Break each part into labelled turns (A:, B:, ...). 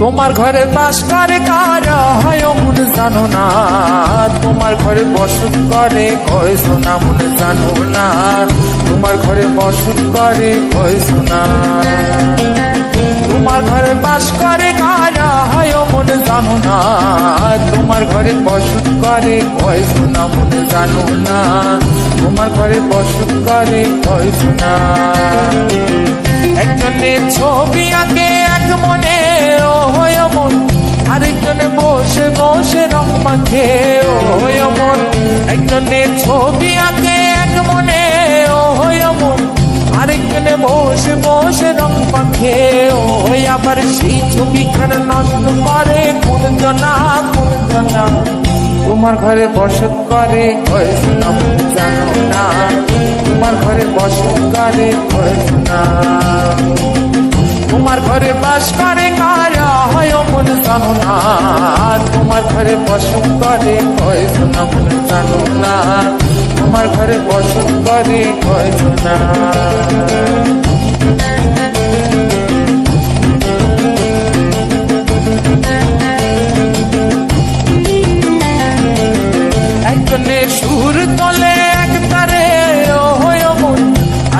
A: তোমার ঘরে বাস করে কারা হয় মন জানো না, তোমার ঘরে বসত করে কয় সোনা মন জানো না, তোমার ঘরে বসত করে কয় সোনা। তোমার ঘরে বাস করে কারা হয় মন জানো না, তোমার ঘরে বসত করে কয় সোনা মন জানো না, তোমার ঘরে বসত করে কয় সোনা। একজনের ছবি আঁকে এক মনে ও হয় মন, আরেকজনে বসে বসে রং মাখে ও হয় মন। একজনের ছবি আঁকে এক মনে ও হয় মন, আরেকজনে বসে বসে রং মাখে ও হয়। আবার সেই ছবিখানে নষ্ট করে কোন জনা কোন জনা। তোমার ঘরে বসত করে কয় সোনা মন জানো না, তোমার ঘরে বসত করে কয় সোনা। তোমার ঘরে বাস করে কারা হয় মন জানো না, তোমার ঘরে বসত করে কয় সোনা মন জানো না, তোমার ঘরে বসত করে কয় সোনা। একজনে সুর তলে এক তারে ও হয় মন,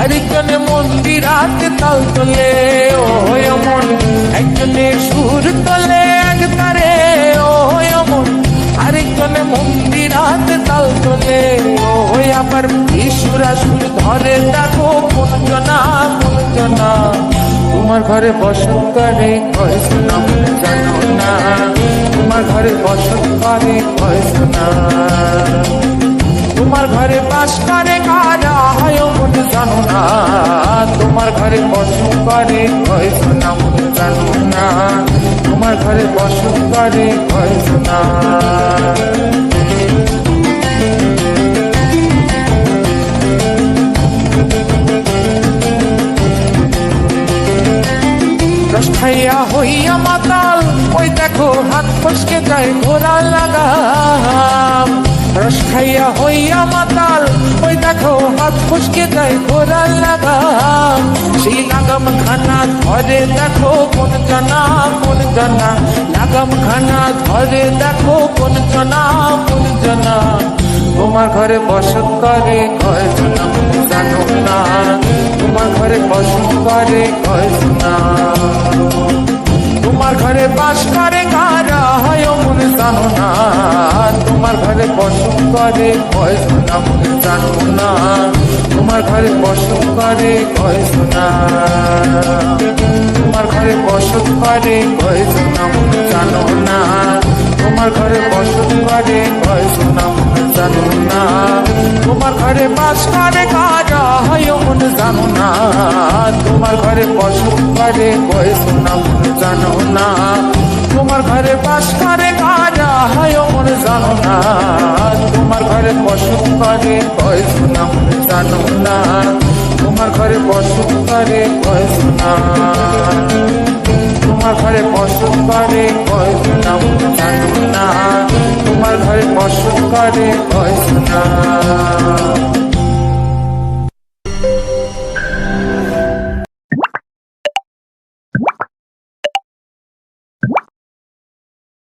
A: আরেকজনে মন্দিরাতে তাল তোলে ও হয় মন। একজনে সুর তলে এক তারে ও হয় মন, আরেকজনে মন্দিরাতে তাল তোলে ও হয়। আবার ঈশ্বরা সুর ধরে দেখো কোন জনা কোন জনা। তোমার ঘরে বসত করে কয় সোনা মন জানো না, তোমার ঘরে বসত করে কয় সোনা। তোমার ঘরে বাস করে কারা হয় মন জানো না, তোমার ঘরে বসত করে কয় সোনা মন জানো না, তোমার ঘরে বসত করে কয় সোনা। রস খাইয়া হইয়া মাতাল ওই দেখো হাত ফসকে যায় ঘোরা লাগাম। রস খাইয়া হইয়া মাতাল ওই দেখো হাত ফসকে যায় ঘোরা লাগাম। সেই লাগাম খানা ধরে দেখো কোন জানা কোন জানা, লাগাম খানা ধরে দেখো কোন জানা কোন জানা। তোমার ঘরে বসত করে কয় সোনা মন জানো না, তোমার ঘরে বসত করে কয় সোনা। তোমার ঘরে বাস করে কারা হয় মন জানো না, তোমার ঘরে বসত করে কয় সোনা মন জানো না, তোমার ঘরে বসত করে কয় সোনা। তোমার ঘরে বসত করে কয় সোনা মন জানো না, তোমার ঘরে বসত করে কয় সোনা মন জানো না। তোমার ঘরে বাস করে কারা হয় মন জানো না, তোমার ঘরে বসত করে কয় সোনা মন জানো না, তোমার ঘরে বাস করে কারা হয় মন জানো না, তোমার ঘরে বসত করে কয় সোনা মন জানো না, তোমার ঘরে বসত করে কয় সোনা। তোমার ঘরে বসত করে কয় সোনা মন জানো না, তোমার ঘরে বসত করে কয় সোনা।